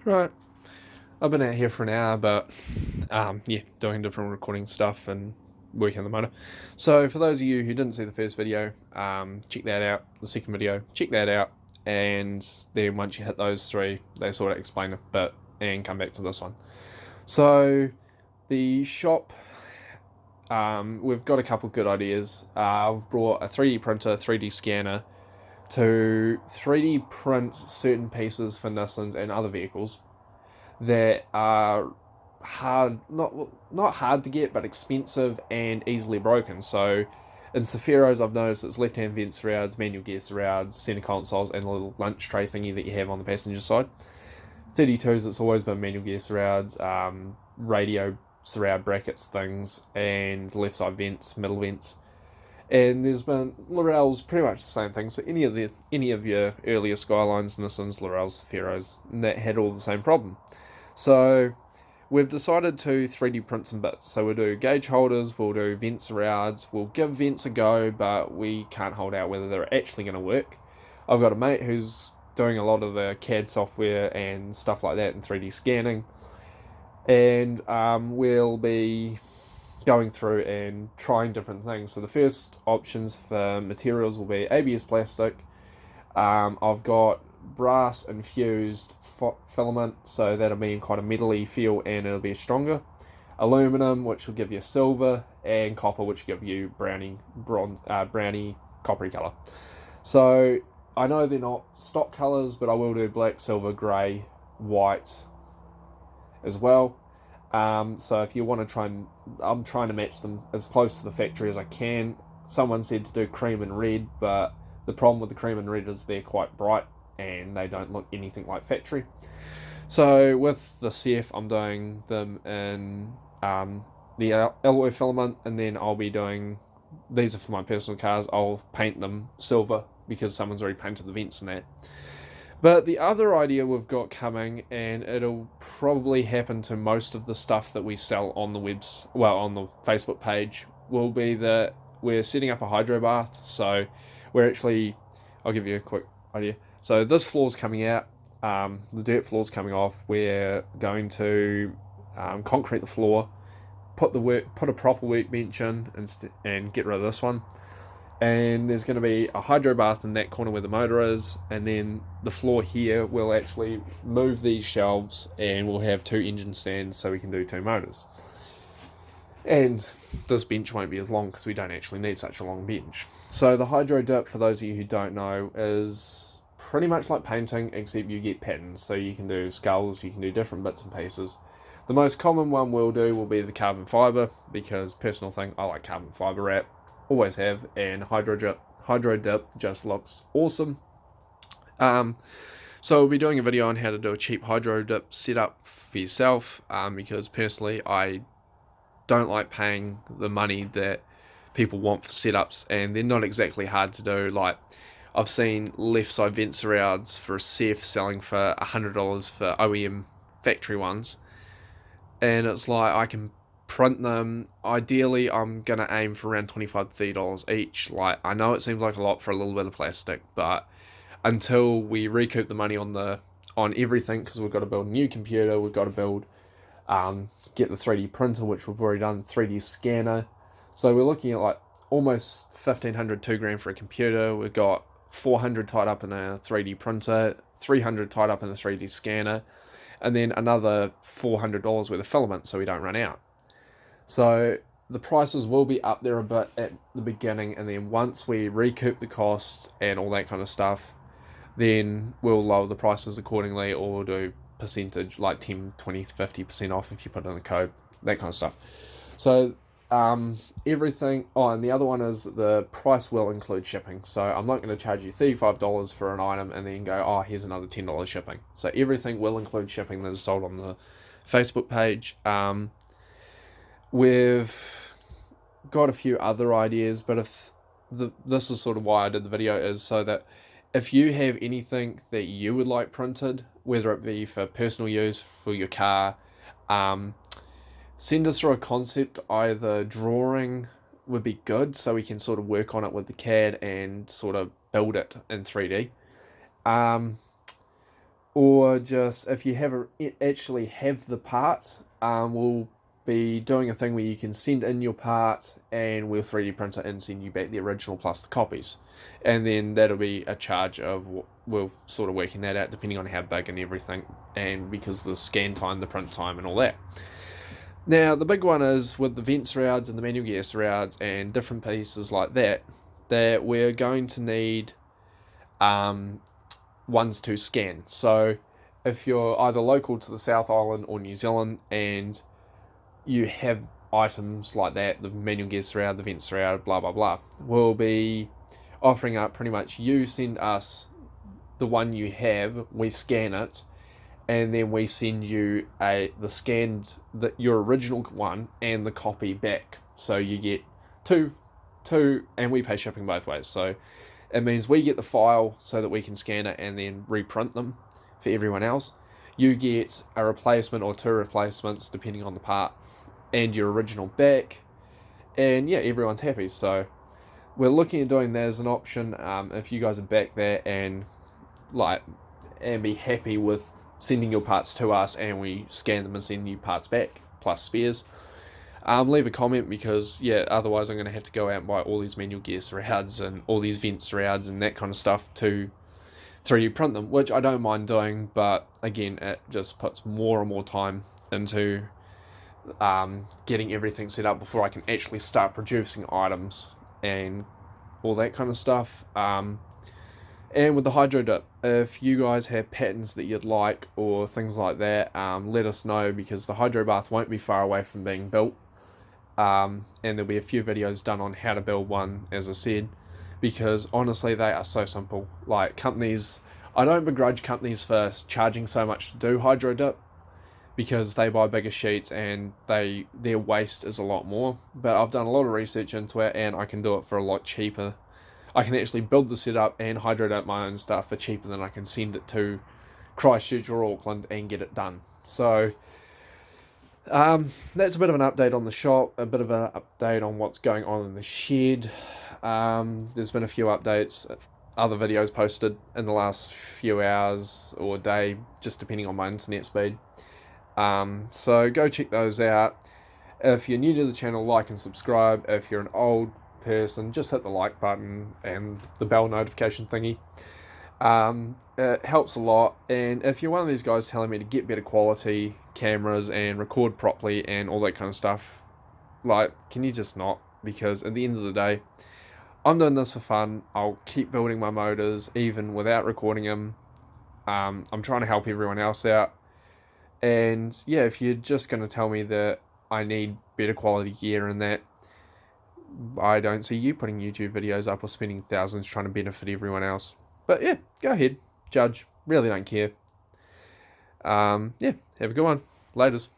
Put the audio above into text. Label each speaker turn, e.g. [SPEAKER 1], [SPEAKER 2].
[SPEAKER 1] Right. I've been out here for an hour, but yeah, doing different recording stuff and working on the motor. So for those of you who didn't see the first video, check that out. The second video, check that out, and then once you hit those three, they sort of explain a bit and come back to this one. So the shop, we've got a couple good ideas. I've brought a 3D printer, 3D scanner to 3D print certain pieces for Nissans and other vehicles that are hard, not hard to get, but expensive and easily broken. So in Sephiro's, I've noticed it's left-hand vent surrounds, manual gear surrounds, center consoles, and a little lunch tray thingy that you have on the passenger side. 32s, it's always been manual gear surrounds, radio surround brackets things, and left side vents, middle vents. And there's been Lorel's pretty much the same thing. So any of your earlier Skylines, Nissans, Lorel's, Sephiro's, that had all the same problem. So we've decided to 3D print some bits. So we'll do gauge holders, we'll do vent surrounds, we'll give vents a go, but we can't hold out whether they're actually going to work. I've got a mate who's doing a lot of the CAD software and stuff like that in 3D scanning, and we'll be going through and trying different things. So the first options for materials will be ABS plastic. I've got brass infused filament, so that'll be in quite a metally feel and it'll be stronger. Aluminum, which will give you silver, and copper, which will give you browny coppery color. So I know they're not stock colors, but I will do black, silver, grey, white as well. So if you want to I'm trying to match them as close to the factory as I can. Someone said to do cream and red, but the problem with the cream and red is they're quite bright and they don't look anything like factory. So with the CF, I'm doing them in the alloy filament, and then I'll be doing, these are for my personal cars, I'll paint them silver because someone's already painted the vents and that. But the other idea we've got coming, and it'll probably happen to most of the stuff that we sell on the on the Facebook page, will be that we're setting up a hydro bath. So we're actually, I'll give you a quick idea. So this floor's coming out, the dirt floor's coming off. We're going to concrete the floor, put a proper workbench in, and get rid of this one. And there's going to be a hydro bath in that corner where the motor is, and then the floor here will actually move these shelves, and we'll have 2 engine stands so we can do 2 motors. And this bench won't be as long because we don't actually need such a long bench. So the hydro dip, for those of you who don't know, is pretty much like painting, except you get patterns. So you can do skulls, you can do different bits and pieces. The most common one we'll do will be the carbon fibre, because personal thing, I like carbon fibre wrap, always have, and hydro dip just looks awesome. So we'll be doing a video on how to do a cheap hydro dip setup for yourself, because personally I don't like paying the money that people want for setups, and they're not exactly hard to do. Like, I've seen left side vent surrounds for a CF selling for $100 for OEM factory ones, and it's like I can print them. Ideally, I'm gonna aim for around $25 to $30 each. Like, I know it seems like a lot for a little bit of plastic, but until we recoup the money on everything, because we've got to build a new computer, we've got to build get the 3D printer, which we've already done, 3D scanner. So we're looking at like almost 1,500, $2,000 for a computer. We've got 400 tied up in a 3D printer, 300 tied up in a 3D scanner, and then another $400 worth of filament so we don't run out. So the prices will be up there a bit at the beginning, and then once we recoup the cost and all that kind of stuff, then we'll lower the prices accordingly, or we'll do percentage like 10, 20, 50% off if you put in a code, that kind of stuff. So everything. Oh, and the other one is the price will include shipping. So I'm not going to charge you $35 for an item and then go, oh, here's another $10 shipping. So everything will include shipping that is sold on the Facebook page. We've got a few other ideas, but this is sort of why I did the video, is so that if you have anything that you would like printed, whether it be for personal use, for your car, send us through a concept. Either drawing would be good, so we can sort of work on it with the CAD and sort of build it in 3D. or just if you actually have the part, we'll be doing a thing where you can send in your part and we'll 3D print it and send you back the original plus the copies. And then that'll be a charge of, we're sort of working that out depending on how big and everything, and because the scan time, the print time, and all that. Now, the big one is with the vent surrounds and the manual gear surrounds and different pieces like that, that we're going to need ones to scan. So if you're either local to the South Island or New Zealand and you have items like that, the manual gear surround, the vent surround, blah blah blah, we'll be offering up pretty much you send us the one you have, we scan it, and then we send you your original one and the copy back. So you get two, and we pay shipping both ways. So it means we get the file so that we can scan it and then reprint them for everyone else. You get a replacement or two replacements depending on the part, and your original back, and yeah, everyone's happy. So we're looking at doing that as an option. If you guys are back there and be happy with sending your parts to us and we scan them and send you parts back plus spares, leave a comment, because yeah, otherwise I'm going to have to go out and buy all these manual gear surrounds and all these vent surrounds and that kind of stuff to 3D print them, which I don't mind doing, but again, it just puts more and more time into getting everything set up before I can actually start producing items and all that kind of stuff. And with the Hydro Dip, if you guys have patterns that you'd like or things like that, let us know, because the Hydro Bath won't be far away from being built. And there'll be a few videos done on how to build one, as I said, because honestly they are so simple. Like, companies, I don't begrudge companies for charging so much to do Hydro Dip, because they buy bigger sheets and their waste is a lot more. But I've done a lot of research into it and I can do it for a lot cheaper. I can actually build the setup and Hydro Dip my own stuff for cheaper than I can send it to Christchurch or Auckland and get it done. So that's a bit of an update on the shop, a bit of an update on what's going on in the shed. There's been a few updates, other videos posted in the last few hours or day, just depending on my internet speed. So go check those out. If you're new to the channel, like and subscribe. If you're an old person, just hit the like button and the bell notification thingy. It helps a lot. And if you're one of these guys telling me to get better quality cameras and record properly and all that kind of stuff, like, can you just not? Because at the end of the day, I'm doing this for fun. I'll keep building my motors even without recording them. I'm trying to help everyone else out. And yeah, if you're just going to tell me that I need better quality gear and that, I don't see you putting YouTube videos up or spending thousands trying to benefit everyone else. But yeah, go ahead, judge. Really don't care. Yeah, have a good one. Laters.